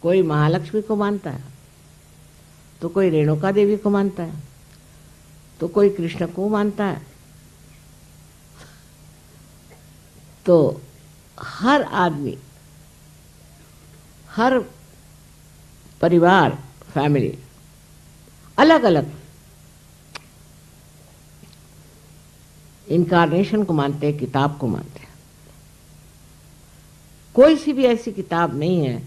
कोई महालक्ष्मी को मानता है, तो कोई रेणुका देवी को मानता है, तो कोई कृष्ण को मानता है। तो हर आदमी, हर परिवार, फैमिली अलग अलग इनकारनेशन को मानते हैं, किताब को मानते हैं। कोई सी भी ऐसी किताब नहीं है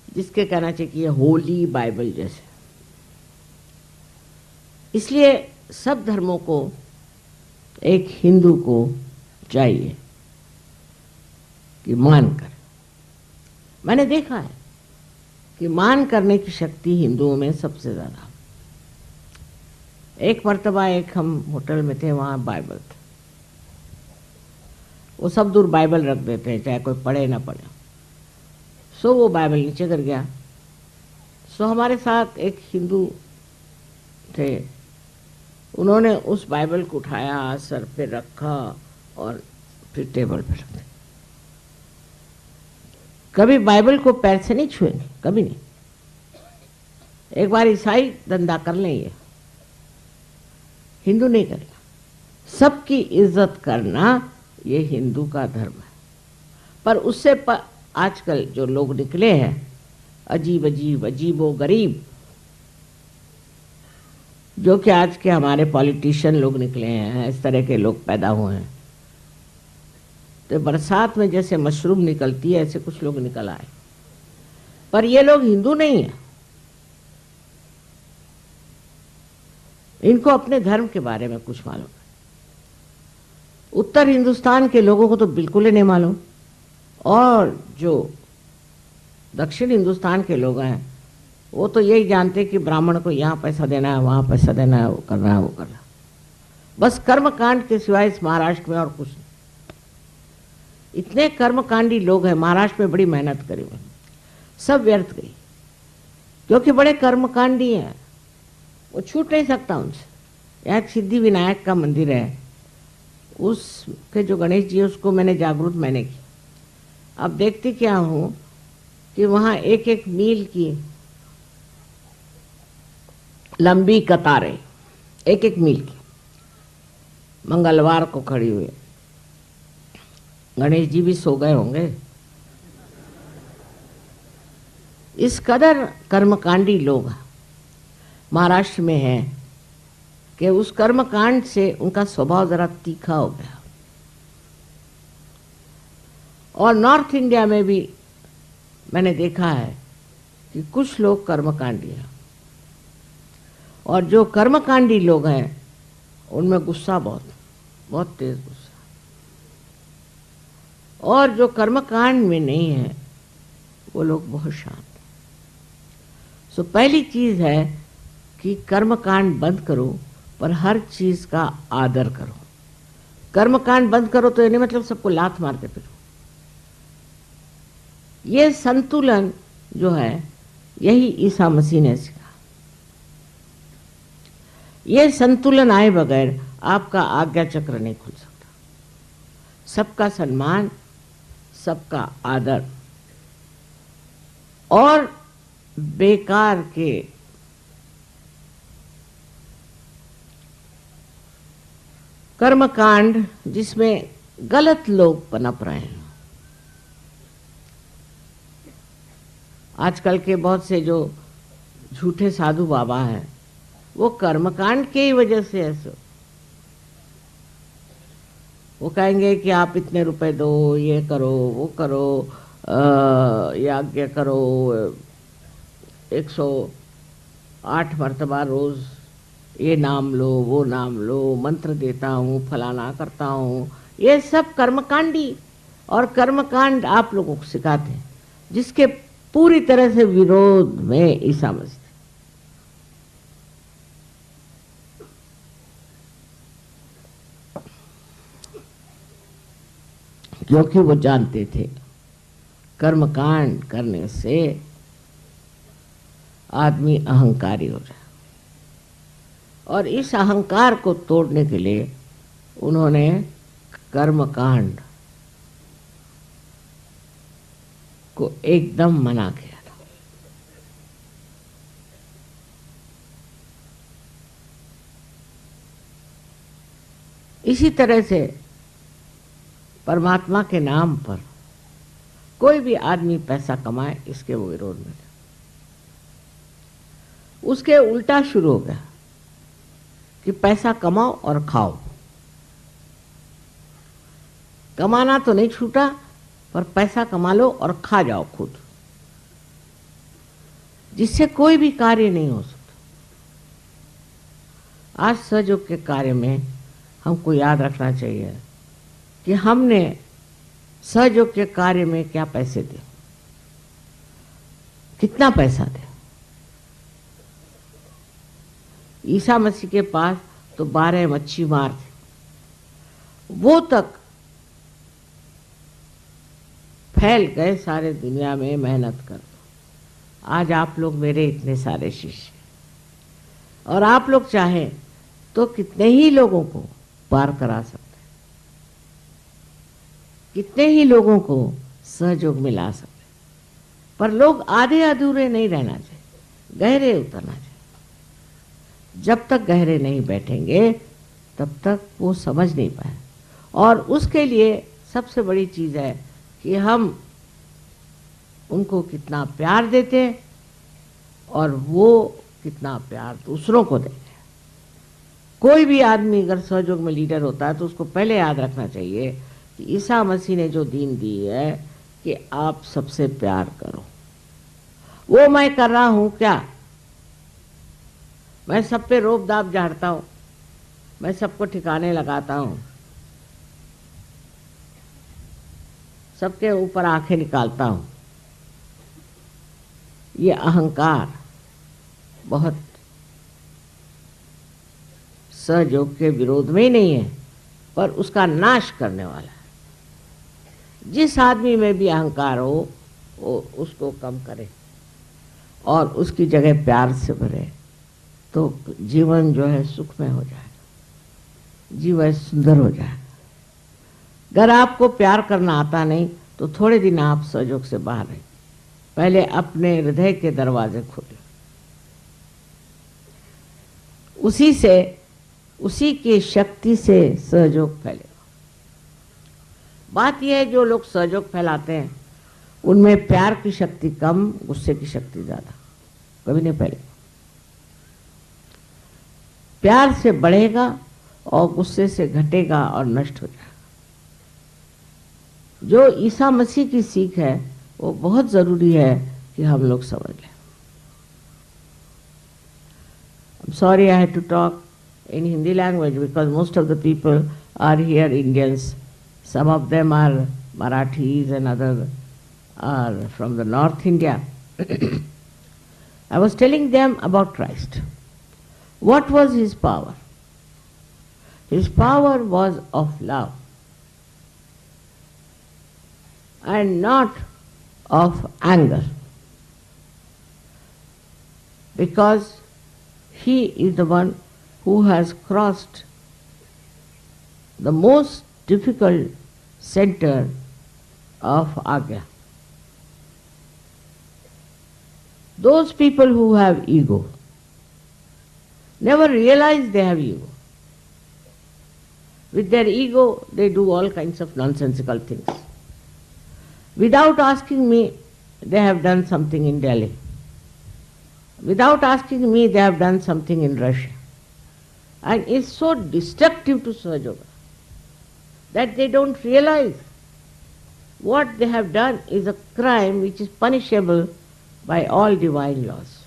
जिसके कहना चाहिए कि ये होली बाइबल जैसे। इसलिए सब धर्मों को एक हिंदू को चाहिए कि मान कर। मैंने देखा है कि मान करने की शक्ति हिंदुओं में सबसे ज्यादा। एक मर्तबा एक हम होटल में थे, वहां बाइबल था। वो सब दूर बाइबल रख देते हैं, चाहे कोई पढ़े ना पढ़े। सो वो बाइबल नीचे गिर गया। सो हमारे साथ एक हिंदू थे, उन्होंने उस बाइबल को उठाया, सर पे रखा और फिर टेबल पे रख दिया। कभी बाइबल को पैर से नहीं छुएंगे, कभी नहीं। एक बार ईसाई धंधा कर लेंगे, हिंदू नहीं करेगा। सबकी इज्जत करना ये हिंदू का धर्म है। पर उससे आजकल जो लोग निकले हैं अजीब अजीब, अजीबो गरीब, जो कि आज के हमारे पॉलिटिशियन लोग निकले हैं, इस तरह के लोग पैदा हुए हैं। तो बरसात में जैसे मशरूम निकलती है, ऐसे कुछ लोग निकल आए। पर ये लोग हिंदू नहीं है। इनको अपने धर्म के बारे में कुछ मालूम है। उत्तर हिंदुस्तान के लोगों को तो बिल्कुल ही नहीं मालूम, और जो दक्षिण हिंदुस्तान के लोग हैं वो तो यही जानते कि ब्राह्मण को यहाँ पैसा देना है, वहाँ पैसा देना है, वो करना है, वो करना है। बस कर्मकांड के सिवाय इस महाराष्ट्र में और कुछ नहीं। इतने कर्मकांडी लोग हैं महाराष्ट्र में, बड़ी मेहनत करी हुई, सब व्यर्थ गई, क्योंकि बड़े कर्मकांडी हैं। वो छूट नहीं सकता उनसे। यहाँ सिद्धि विनायक का मंदिर है, उसके जो गणेश जी है उसको मैंने जागरूक मैंने की। अब देखती क्या हूँ कि वहाँ एक एक मील की लंबी कतारें, एक एक मील की, मंगलवार को खड़ी हुई। गणेश जी भी सो गए होंगे। इस कदर कर्मकांडी लोग महाराष्ट्र में हैं कि उस कर्मकांड से उनका स्वभाव जरा तीखा हो गया। और नॉर्थ इंडिया में भी मैंने देखा है कि कुछ लोग कर्मकांडी हैं, और जो कर्मकांडी लोग हैं उनमें गुस्सा बहुत बहुत तेज गुस्सा। और जो कर्मकांड में नहीं है वो लोग बहुत शांत। सो पहली चीज है कि कर्मकांड बंद करो, पर हर चीज का आदर करो। कर्मकांड बंद करो तो ये नहीं मतलब सबको लात मारते फिरो। ये संतुलन जो है यही ईसा मसीह ने सिखा। ये संतुलन आए बगैर आपका आज्ञा चक्र नहीं खुल सकता। सबका सम्मान, सबका आदर, और बेकार के कर्मकांड जिसमें गलत लोग पनप रहे हैं। आजकल के बहुत से जो झूठे साधु बाबा हैं वो कर्मकांड के ही वजह से ऐसे। वो कहेंगे कि आप इतने रुपए दो, ये करो, वो करो, यज्ञ करो, 108 मर्तबा रोज ये नाम लो, वो नाम लो, मंत्र देता हूँ, फलाना करता हूँ। ये सब कर्मकांडी और कर्मकांड आप लोगों को सिखाते हैं, जिसके पूरी तरह से विरोध में ईसा मसीह। क्योंकि वो जानते थे कर्मकांड करने से आदमी अहंकारी हो जाए, और इस अहंकार को तोड़ने के लिए उन्होंने कर्मकांड को एकदम मना किया था। इसी तरह से परमात्मा के नाम पर कोई भी आदमी पैसा कमाए, इसके वो विरोध में थे। उसके उल्टा शुरू हो गया कि पैसा कमाओ और खाओ। कमाना तो नहीं छूटा, पर पैसा कमा लो और खा जाओ खुद, जिससे कोई भी कार्य नहीं हो सकता। आज सहयोग के कार्य में हमको याद रखना चाहिए कि हमने सहयोग के कार्य में क्या पैसे दिए, कितना पैसा दिया। ईसा मसीह के पास तो 12 मच्छी मार थे, वो तक फैल गए सारे दुनिया में मेहनत कर। आज आप लोग मेरे इतने सारे शिष्य, और आप लोग चाहें तो कितने ही लोगों को पार करा सकते हैं, कितने ही लोगों को सहयोग में ला सकते हैं। पर लोग आधे अधूरे नहीं रहना चाहिए, गहरे उतरना चाहिए। जब तक गहरे नहीं बैठेंगे तब तक वो समझ नहीं पाए। और उसके लिए सबसे बड़ी चीज़ है कि हम उनको कितना प्यार देते हैं और वो कितना प्यार दूसरों को देते हैं। कोई भी आदमी अगर सहयोग में लीडर होता है तो उसको पहले याद रखना चाहिए कि ईसा मसीह ने जो दीन दी है कि आप सबसे प्यार करो। वो मैं कर रहा हूं क्या? मैं सब पे रोब दाब झाड़ता हूं, मैं सबको ठिकाने लगाता हूं, सबके ऊपर आंखें निकालता हूं। ये अहंकार बहुत सहयोग के विरोध में ही नहीं है, पर उसका नाश करने वाला है। जिस आदमी में भी अहंकार हो वो उसको कम करे और उसकी जगह प्यार से भरे, तो जीवन जो है सुखमय हो जाएगा, जीवन सुंदर हो जाएगा। अगर आपको प्यार करना आता नहीं तो थोड़े दिन आप सहयोग से बाहर रहें। पहले अपने हृदय के दरवाजे खोलें, उसी की शक्ति से सहयोग फैलेगा। बात यह है जो लोग सहयोग फैलाते हैं उनमें प्यार की शक्ति कम, गुस्से की शक्ति ज्यादा, कभी नहीं फैलेगा। प्यार से बढ़ेगा और गुस्से से घटेगा और नष्ट हो जाएगा। जो ईसा मसीह की सीख है वो बहुत जरूरी है कि हम लोग समझ लें। I'm sorry I had to talk in Hindi language because most of the people are here Indians. Some of them are Marathis and others are from the North India. I was telling them about Christ. What was his power? His power was of love and not of anger, because he is the one who has crossed the most difficult center of Agya. Those people who have ego never realize they have ego. With their ego, they do all kinds of nonsensical things. Without asking me, they have done something in Delhi. Without asking me, they have done something in Russia. And it's so destructive to Sahajoga that they don't realize what they have done is a crime which is punishable by all divine laws.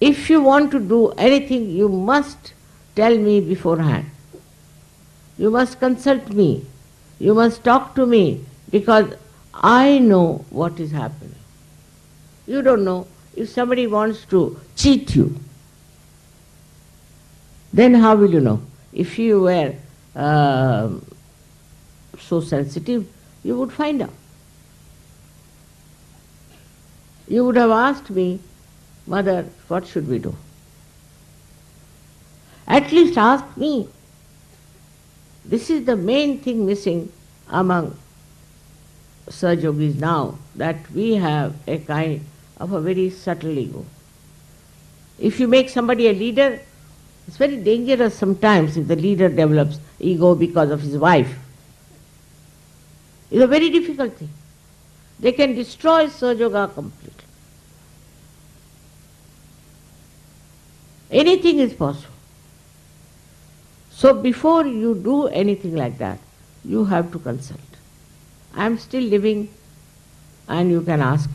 If you want to do anything, you must tell me beforehand. You must consult me. You must talk to me because I know what is happening. You don't know. If somebody wants to cheat you, then how will you know? If you were so sensitive, you would find out. You would have asked me, Mother, what should we do? At least ask me. This is the main thing missing among Sahajogis now, that we have a kind of a very subtle ego. If you make somebody a leader, it's very dangerous sometimes if the leader develops ego because of his wife. It's a very difficult thing. They can destroy Sahaja Yoga completely. Anything is possible. So before you do anything like that, you have to consult. I am still living, and you can ask.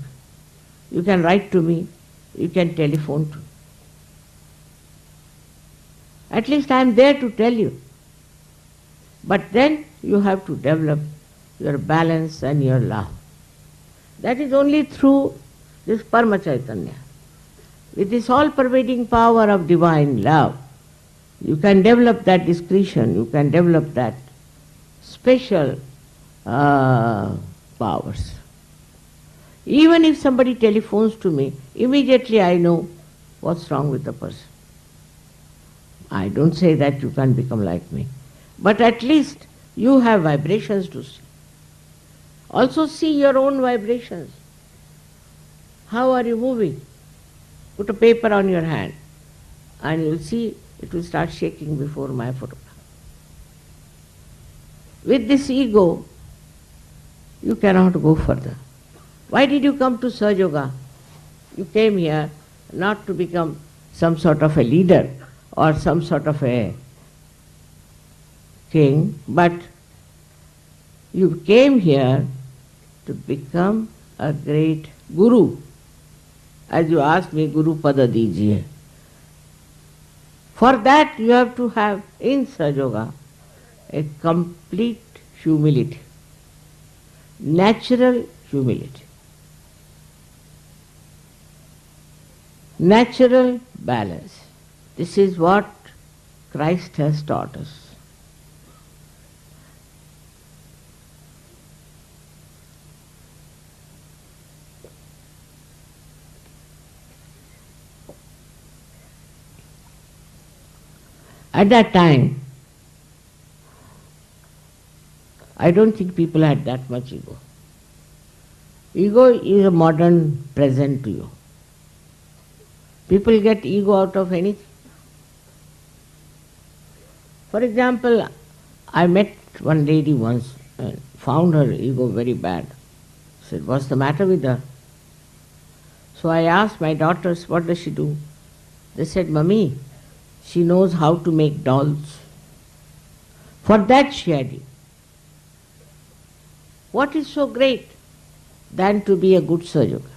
You can write to me. You can telephone to me. At least I am there to tell you. But then you have to develop your balance and your love. That is only through this Parama Chaitanya. With this all-pervading power of divine love, you can develop that discretion, you can develop that special powers. Even if somebody telephones to me, immediately I know what's wrong with the person. I don't say that you can't become like me, but at least you have vibrations to see. Also see your own vibrations. How are you moving? Put a paper on your hand and you'll see it will start shaking before my photograph. With this ego, you cannot go further. Why did you come to Sahaja Yoga? You came here not to become some sort of a leader or some sort of a king, but you came here to become a great guru. As you asked me, Guru Pada Dijiye. For that you have to have in Sahaja Yoga a complete humility, natural humility, natural balance. This is what Christ has taught us. At that time, I don't think people had that much ego. Ego is a modern present to you. People get ego out of anything. For example, I met one lady once and found her ego very bad. I said, what's the matter with her? So I asked my daughters, what does she do? They said, Mummy, she knows how to make dolls. For that she had ego. What is so great than to be a good Sahaja Yoga?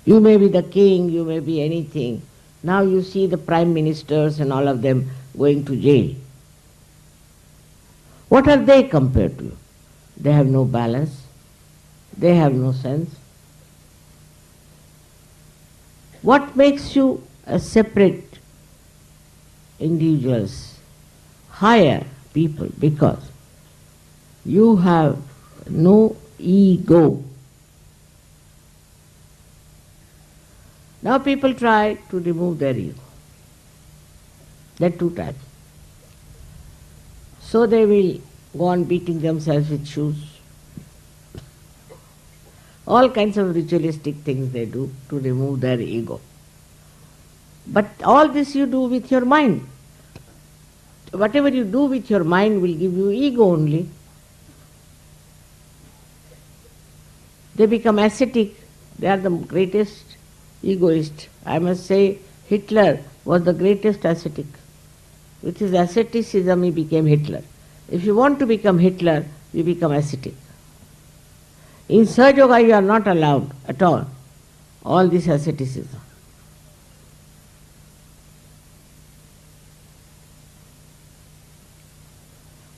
You may be the king, you may be anything. Now you see the prime ministers and all of them going to jail. What are they compared to you? They have no balance. They have no sense. What makes you a separate individuals, higher people? Because you have no ego. Now people try to remove their ego. There are two types. So they will go on beating themselves with shoes. All kinds of ritualistic things they do to remove their ego. But all this you do with your mind. Whatever you do with your mind will give you ego only. They become ascetic. They are the greatest egoist. I must say Hitler was the greatest ascetic. With his asceticism he became Hitler. If you want to become Hitler, you become ascetic. In Sahaja Yoga you are not allowed at all this asceticism.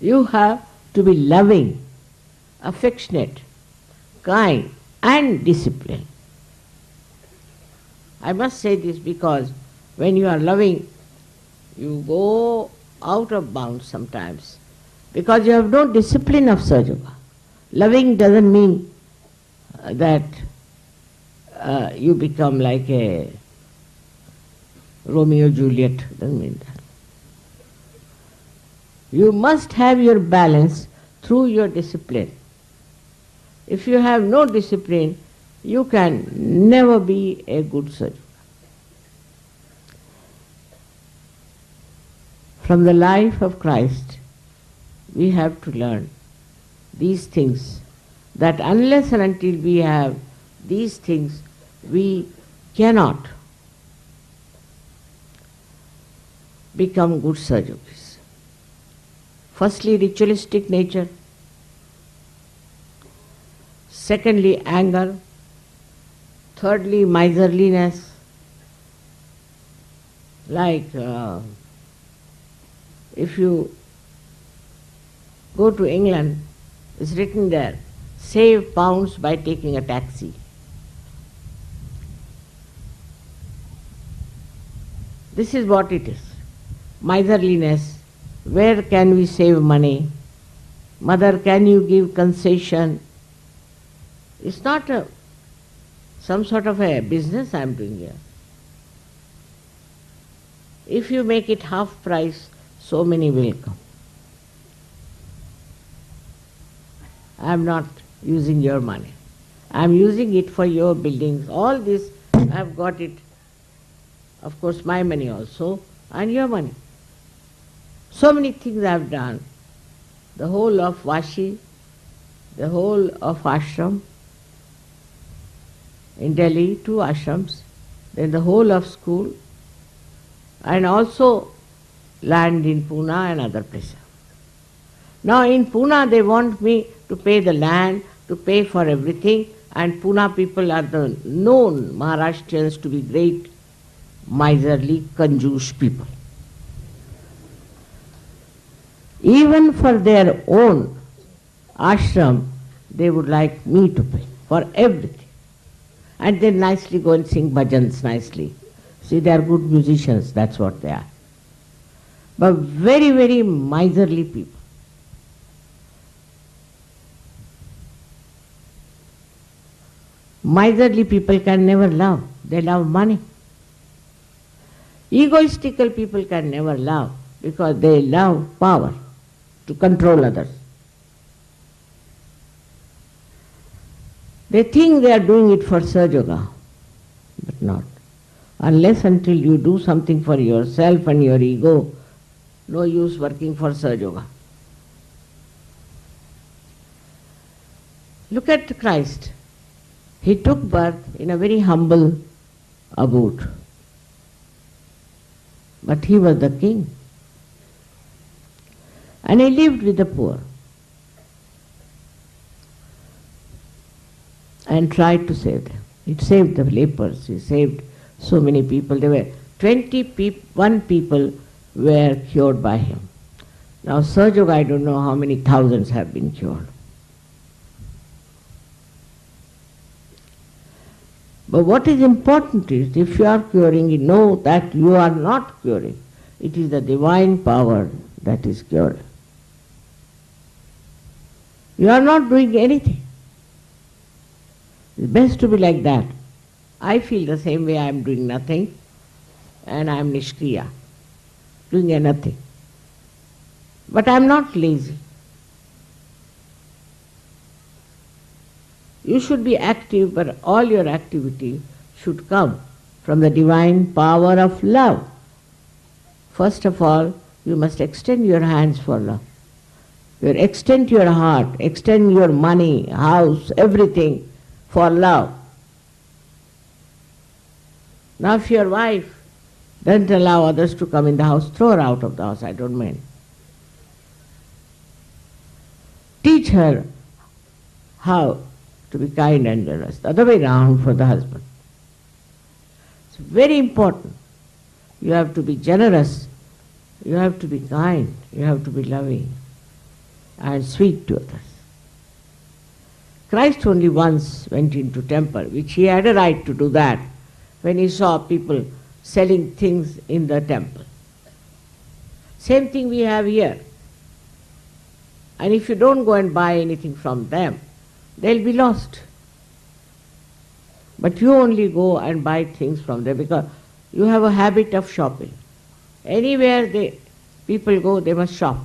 You have to be loving, affectionate, kind and disciplined. I must say this because when you are loving, you go out of bounds sometimes because you have no discipline of Sahaja Yoga. Loving doesn't mean that you become like a Romeo Juliet, doesn't mean that. You must have your balance through your discipline. If you have no discipline, you can never be a good Sahaja Yoga. From the life of Christ, we have to learn these things, that unless and until we have these things, we cannot become good Sahajogis. Firstly, ritualistic nature. Secondly, anger. Thirdly, miserliness. Like if you go to England, it's written there, save pounds by taking a taxi. This is what it is. Miserliness. Where can we save money? Mother, can you give concession? It's not some sort of a business I am doing here. If you make it half price, so many will come. I am not using your money. I am using it for your buildings. All this, I have got it, of course, my money also, and your money. So many things I have done. The whole of Vashi, the whole of ashram, in Delhi, 2 ashrams, then the whole of school, and also land in Pune and other places. Now in Pune they want me to pay the land, to pay for everything, and Pune people are the known Maharashtrians to be great, miserly, conjuice people. Even for their own ashram, they would like me to pay for everything. And they nicely go and sing bhajans nicely. See, they are good musicians, that's what they are. But very, very miserly people. Miserly people can never love. They love money. Egoistical people can never love because they love power to control others. They think they are doing it for Sahaja, but not. Unless until you do something for yourself and your ego, no use working for Sahaja. Look at Christ. He took birth in a very humble abode. But he was the king. And he lived with the poor. And tried to save them. He saved the lepers. He saved so many people. There were 21 people were cured by him. Now Sahaja, I don't know how many thousands have been cured. But what is important is, if you are curing, you know that you are not curing. It is the divine power that is curing. You are not doing anything. It's best to be like that. I feel the same way. I am doing nothing and I am nishkriya, doing a nothing. But I am not lazy. You should be active, but all your activity should come from the divine power of love. First of all, you must extend your hands for love. You extend your heart, extend your money, house, everything for love. Now if your wife doesn't allow others to come in the house, throw her out of the house, I don't mind. Teach her how to be kind and generous. The other way round for the husband. It's very important. You have to be generous. You have to be kind. You have to be loving and sweet to others. Christ only once went into temple, which he had a right to do that, when he saw people selling things in the temple. Same thing we have here. And if you don't go and buy anything from them, they'll be lost. But you only go and buy things from them because you have a habit of shopping. Anywhere people go, they must shop.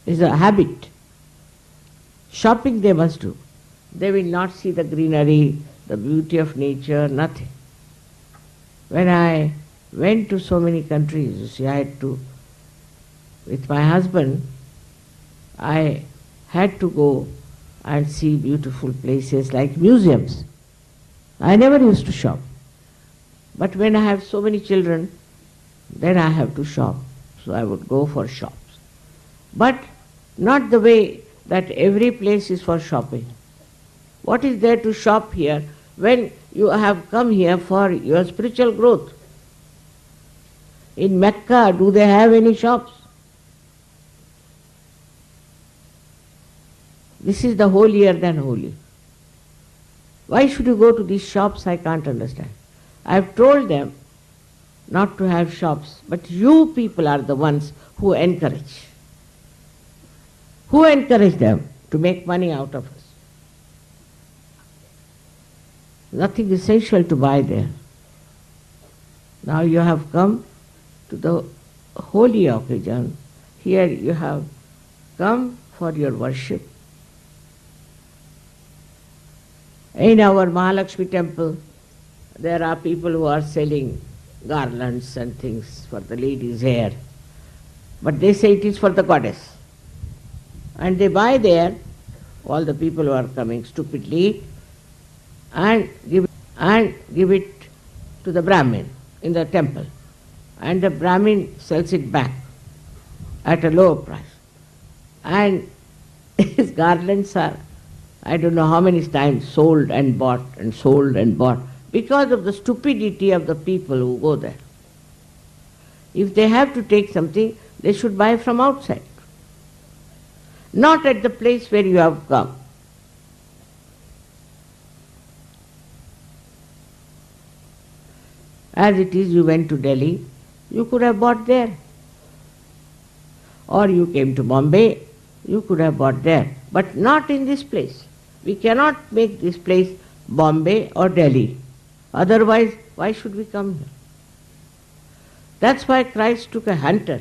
It's a habit. Shopping they must do. They will not see the greenery, the beauty of nature, nothing. When I went to so many countries, you see, I had to with my husband, I had to go and see beautiful places like museums. I never used to shop. But when I have so many children, then I have to shop. So I would go for shops. But not the way that every place is for shopping. What is there to shop here when you have come here for your spiritual growth? In Mecca, do they have any shops? This is the holier than holy. Why should you go to these shops? I can't understand. I have told them not to have shops, but you people are the ones who encourage. Who encourage them to make money out of us? Nothing essential to buy there. Now you have come to the holy occasion. Here you have come for your worship. In our Mahalakshmi temple, there are people who are selling garlands and things for the ladies' hair. But they say it is for the goddess. And they buy there, all the people who are coming stupidly, and give it to the Brahmin in the temple. And the Brahmin sells it back at a lower price. And his garlands are, I don't know how many times, sold and bought and sold and bought because of the stupidity of the people who go there. If they have to take something, they should buy from outside, not at the place where you have come. As it is, you went to Delhi, you could have bought there. Or you came to Bombay, you could have bought there. But not in this place. We cannot make this place Bombay or Delhi. Otherwise, why should we come here? That's why Christ took a hunter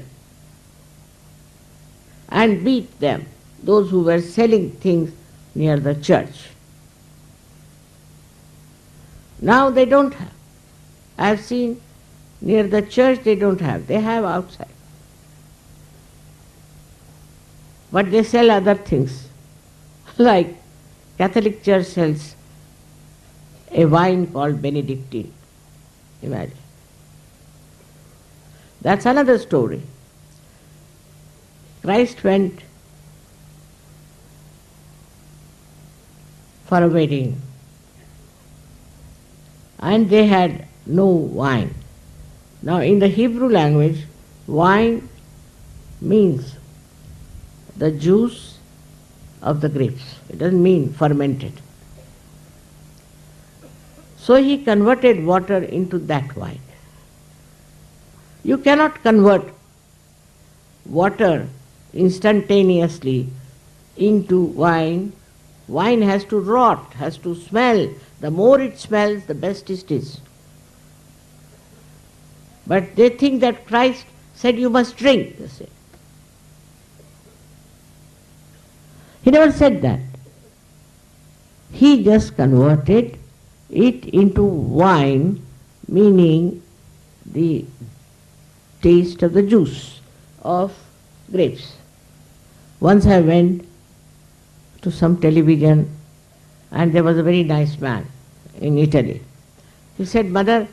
and beat them, those who were selling things near the church. Now they don't have. I have seen near the church they don't have. They have outside. But they sell other things. Like Catholic Church sells a wine called Benedictine. Imagine. That's another story. Christ went for a wedding and they had no wine. Now in the Hebrew language, wine means the juice of the grapes. It doesn't mean fermented. So he converted water into that wine. You cannot convert water instantaneously into wine. Wine has to rot, has to smell. The more it smells, the best it is. But they think that Christ said you must drink, they say. He never said that. He just converted it into wine, meaning the taste of the juice of grapes. Once I went to some television and there was a very nice man in Italy. He said, "Mother,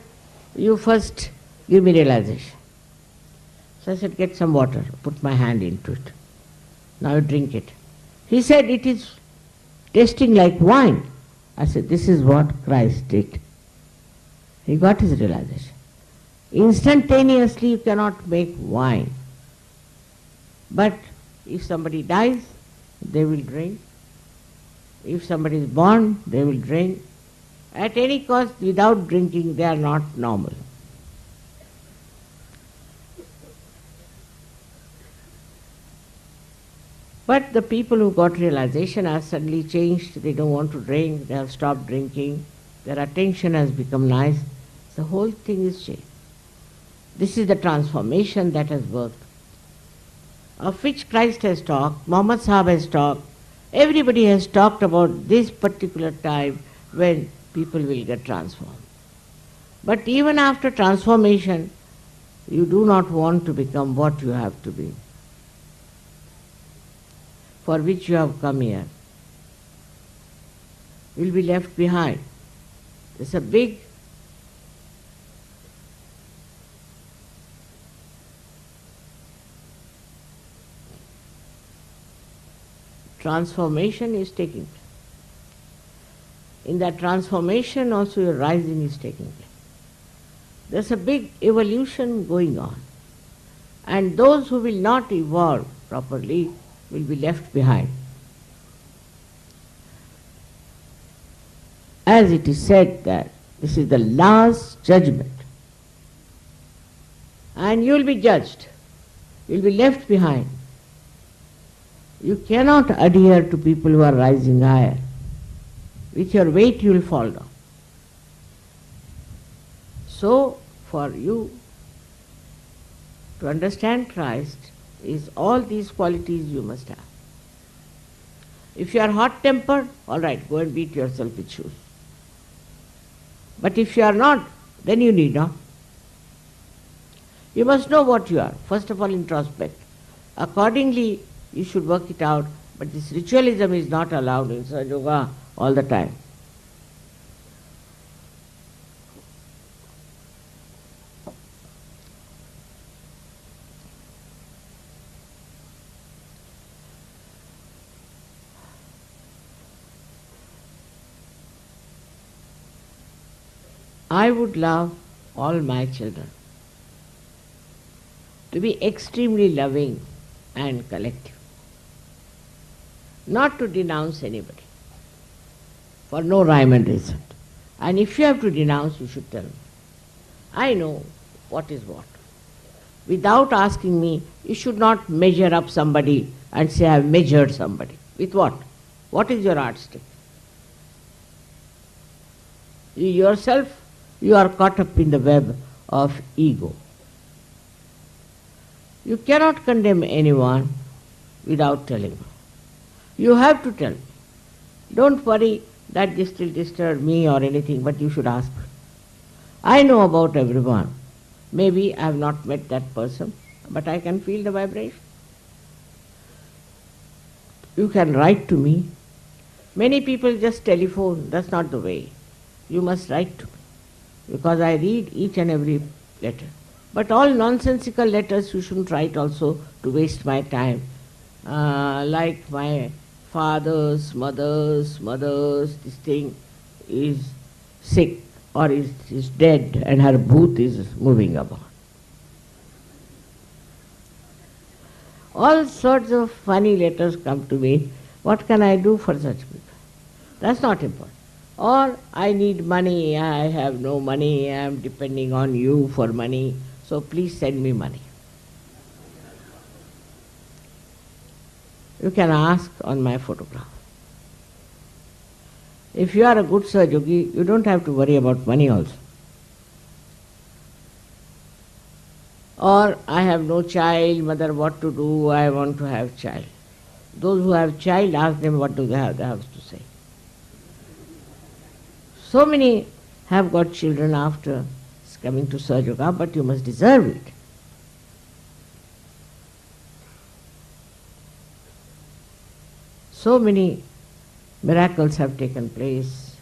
you first give me realization." So I said, "Get some water." Put my hand into it. Now you drink it. He said, "It is tasting like wine." I said, "This is what Christ did." He got his realization. Instantaneously you cannot make wine. But if somebody dies, they will drink. If somebody is born, they will drink. At any cost, without drinking, they are not normal. But the people who got realization are suddenly changed. They don't want to drink. They have stopped drinking. Their attention has become nice. The whole thing is changed. This is the transformation that has worked, of which Christ has talked, Muhammad Sahib has talked. Everybody has talked about this particular time when people will get transformed. But even after transformation, you do not want to become what you have to be. for which you have come here will be left behind. There's a big transformation is taking place. In that transformation also your rising is taking place. There's a big evolution going on. And those who will not evolve properly will be left behind. As it is said that this is the last judgment. And you will be judged. You will be left behind. You cannot adhere to people who are rising higher. With your weight you will fall down. So, for you to understand Christ is all these qualities you must have. If you are hot-tempered, all right, go and beat yourself with shoes. But if you are not, then you need not. You must know what you are. First of all, introspect. Accordingly, you should work it out, but this ritualism is not allowed in Sahaja Yoga all the time. I would love all my children to be extremely loving and collective. Not to denounce anybody for no rhyme and reason. And if you have to denounce, you should tell me. I know what is what. Without asking me, you should not measure up somebody and say, I have measured somebody. With what? What is your yardstick? You yourself, you are caught up in the web of ego. You cannot condemn anyone without telling me. You have to tell me. Don't worry that this will disturb me or anything, but you should ask me. I know about everyone. Maybe I have not met that person, but I can feel the vibration. You can write to me. Many people just telephone. That's not the way. You must write to me, because I read each and every letter. But all nonsensical letters you shouldn't write also to waste my time. Like my father's, mother's, this thing is sick or is dead and her bhoot is moving about. All sorts of funny letters come to me. What can I do for such people? That's not important. Or I need money, I have no money, I am depending on you for money, so please send me money. You can ask on my photograph. If you are a good Sahaja Yogi, you don't have to worry about money also. Or I have no child, mother, what to do, I want to have child. Those who have child, ask them what do they have to say. So many have got children after coming to Sahaja Yoga, but you must deserve it. So many miracles have taken place.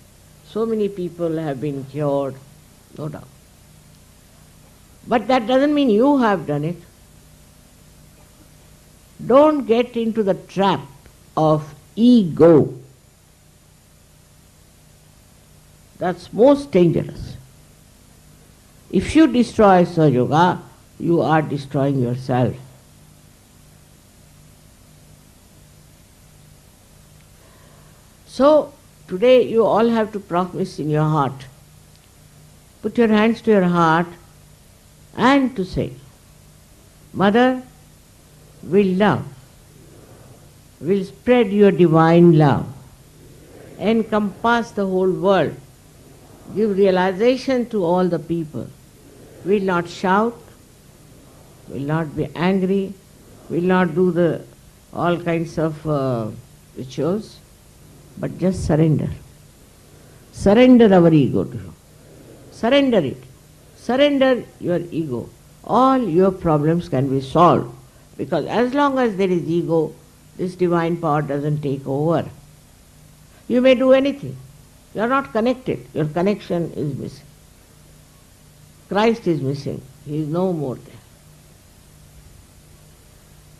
So many people have been cured, no doubt. But that doesn't mean you have done it. Don't get into the trap of ego. That's most dangerous. If you destroy Sahaja Yoga, you are destroying yourself. So, today you all have to promise in your heart. Put your hands to your heart and to say, Mother, will love, will spread your divine love, encompass the whole world, give realization to all the people, will not shout, will not be angry, will not do all kinds of rituals, but just surrender. Surrender our ego to you. Surrender it. Surrender your ego. All your problems can be solved. Because as long as there is ego, this divine power doesn't take over, you may do anything. You are not connected. Your connection is missing. Christ is missing. He is no more there.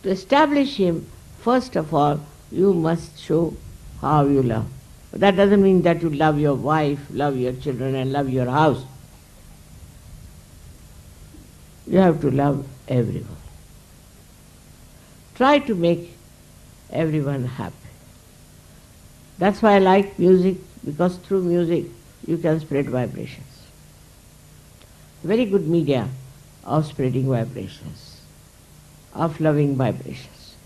To establish Him, first of all, you must show how you love. But that doesn't mean that you love your wife, love your children, and love your house. You have to love everyone. Try to make everyone happy. That's why I like music, because through music you can spread vibrations. Very good media of spreading vibrations, of loving vibrations.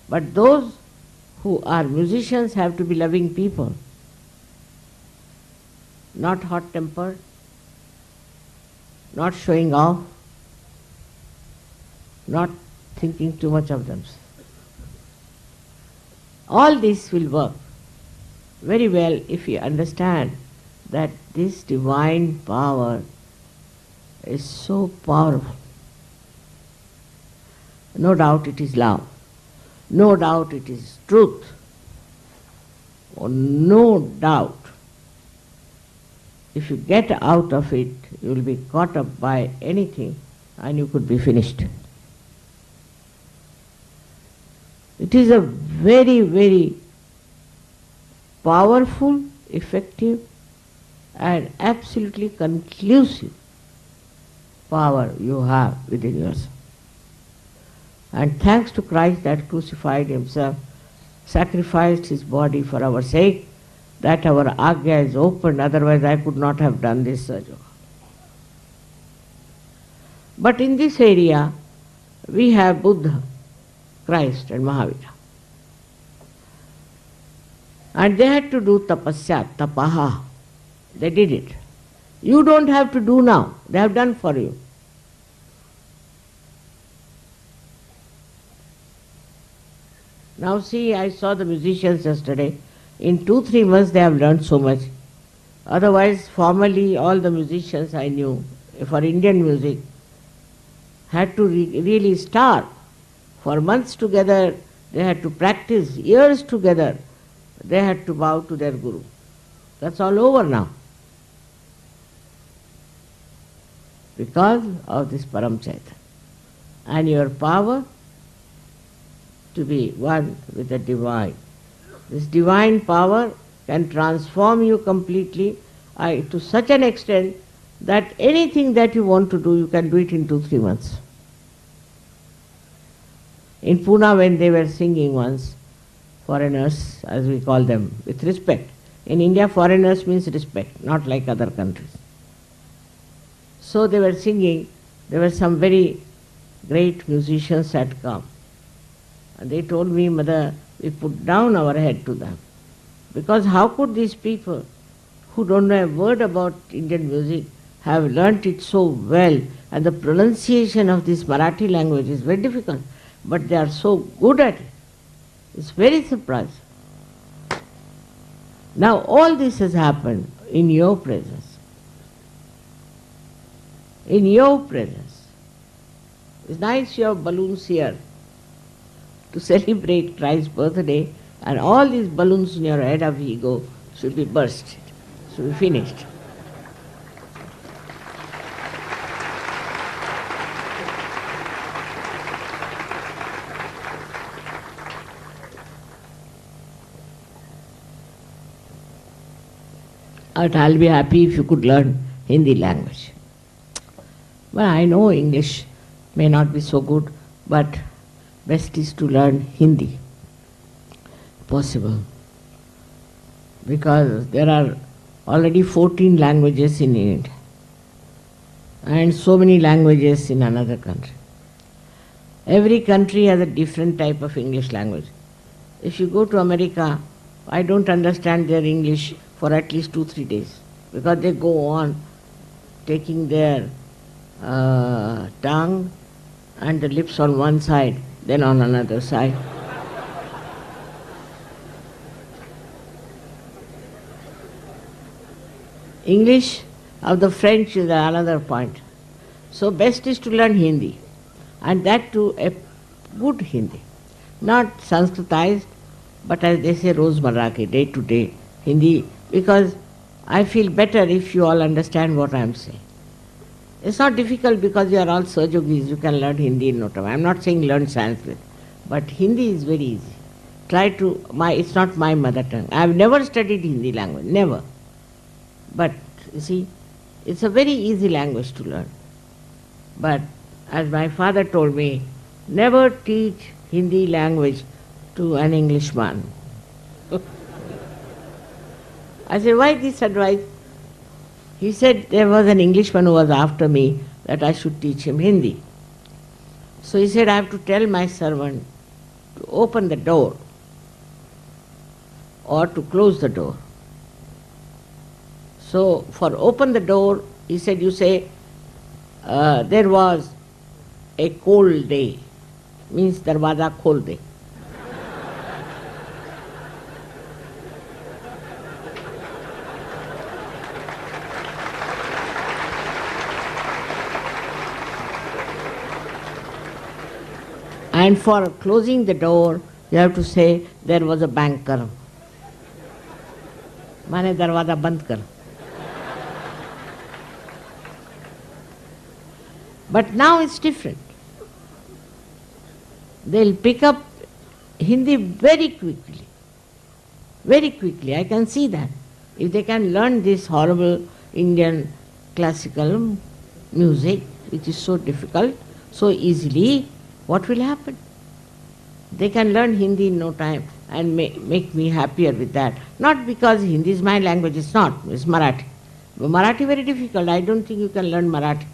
But those who are musicians have to be loving people, not hot-tempered, not showing off, not thinking too much of themselves. All this will work very well if you understand that this divine power is so powerful. No doubt it is love. No doubt it is truth. Or no doubt. If you get out of it, you will be caught up by anything and you could be finished. It is a very, very powerful, effective, and absolutely conclusive power you have within yourself. And thanks to Christ that crucified Himself, sacrificed His body for our sake, that our Agya is opened, otherwise I could not have done this Sahaja. But in this area, we have Buddha, Christ and Mahavira. And they had to do tapasya, tapaha. They did it. You don't have to do now. They have done for you. Now see, I saw the musicians yesterday. In 2-3 months they have learned so much. Otherwise, formerly all the musicians I knew for Indian music had to really starve. For months together they had to practice, years together they had to bow to their Guru. That's all over now. Because of this Param Chaitanya. And your power to be one with the divine. This divine power can transform you completely to such an extent that anything that you want to do, you can do it in 2-3 months. In Pune, when they were singing once, foreigners, as we call them, with respect. In India, foreigners means respect, not like other countries. So they were singing, there were some very great musicians had come. And they told me, Mother, we put down our head to them. Because how could these people who don't know a word about Indian music have learnt it so well, and the pronunciation of this Marathi language is very difficult, but they are so good at it. It's very surprising. Now all this has happened in your presence. In your presence. It's nice you have balloons here to celebrate Christ's birthday, and all these balloons in your head of ego should be burst, should be finished. But I'll be happy if you could learn Hindi language. Well, I know English may not be so good, but best is to learn Hindi. Possible. Because there are already 14 languages in India and so many languages in another country. Every country has a different type of English language. If you go to America, I don't understand their English for at least 2-3 days, because they go on taking their tongue and the lips on one side, then on another side. English of the French is another point. So best is to learn Hindi, and that too a good Hindi. not Sanskritized, but as they say, Rozmarra ke, day to day Hindi, because I feel better if you all understand what I am saying. It's not difficult because you are all Sahajogis, you can learn Hindi in no time. I am not saying learn Sanskrit, but Hindi is very easy. Try to, it's not my mother tongue. I have never studied Hindi language, never. But, you see, it's a very easy language to learn. But, as my father told me, never teach Hindi language to an Englishman. I said, why this advice? He said there was an Englishman who was after me that I should teach him Hindi. So he said, I have to tell my servant to open the door or to close the door. So for open the door, he said, you say, there was a cold day, means darwaza khol de. And for closing the door, you have to say, there was a banker. Mane darwaza band kar. But now it's different. They'll pick up Hindi very quickly. Very quickly. I can see that. If they can learn this horrible Indian classical music, which is so difficult, so easily, what will happen? They can learn Hindi in no time and make me happier with that. Not because Hindi is my language, it's not, it's Marathi. Marathi very difficult, I don't think you can learn Marathi.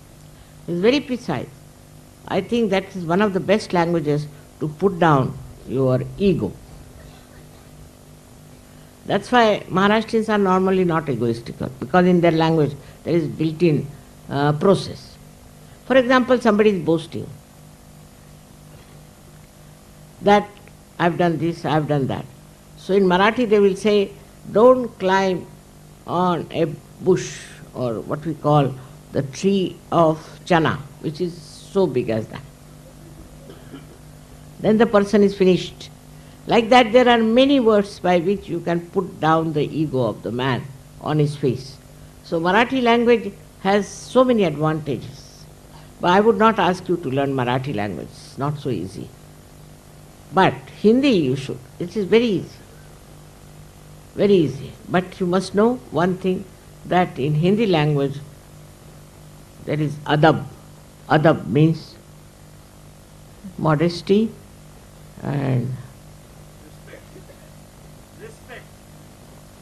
It's very precise. I think that is one of the best languages to put down your ego. That's why Maharashtrians are normally not egoistical, because in their language there is built-in process. For example, somebody is boasting that I've done this, I've done that. So in Marathi they will say, don't climb on a bush or what we call the tree of chana, which is so big as that. Then the person is finished. Like that there are many words by which you can put down the ego of the man on his face. So Marathi language has so many advantages. But I would not ask you to learn Marathi language, it's not so easy. But Hindi you should. It is very easy. Very easy. But you must know one thing, that in Hindi language there is adab. Adab means modesty and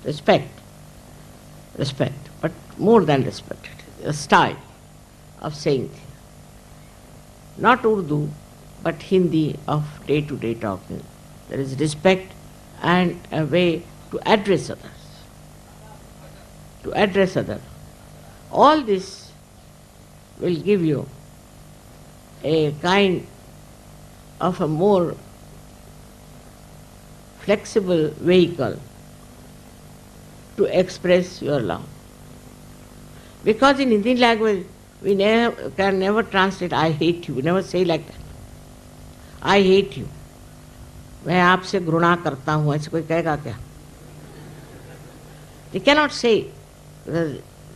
respect, but more than respect, a style of saying things. Not Urdu, but Hindi of day-to-day talking. There is respect and a way to address others. To address others. All this will give you a kind of a more flexible vehicle to express your love. Because in Hindi language, we can never translate I hate you. We never say like that. I hate you. मैं आपसे घृणा करता हूँ, ऐसे कोई कहेगा क्या? They cannot say.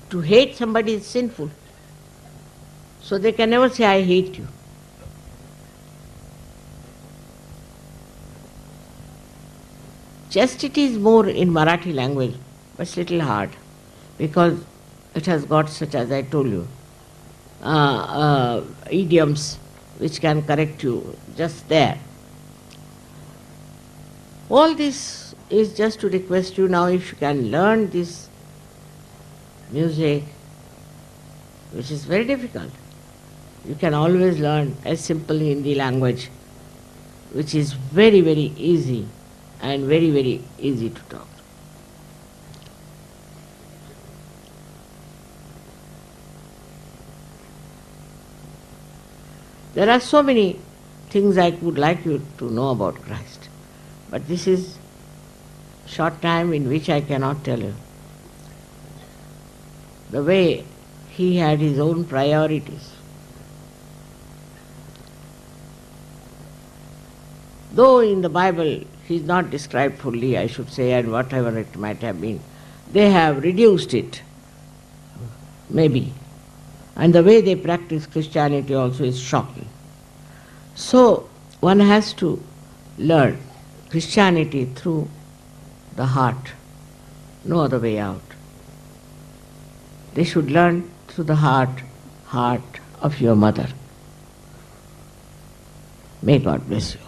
To hate somebody is sinful. So they can never say I hate you. Chastity is more in Marathi language, but it's little hard because it has got such, as I told you, idioms which can correct you just there. All this is just to request you now, if you can learn this music, which is very difficult. You can always learn a simple Hindi language, which is very, very easy and very, very easy to talk. There are so many things I would like you to know about Christ, but this is short time in which I cannot tell you. The way he had his own priorities. Though in the Bible he is not described fully, I should say, and whatever it might have been, they have reduced it, maybe. And the way they practice Christianity also is shocking. So one has to learn Christianity through the heart, no other way out. They should learn through the heart of your mother. May God bless you.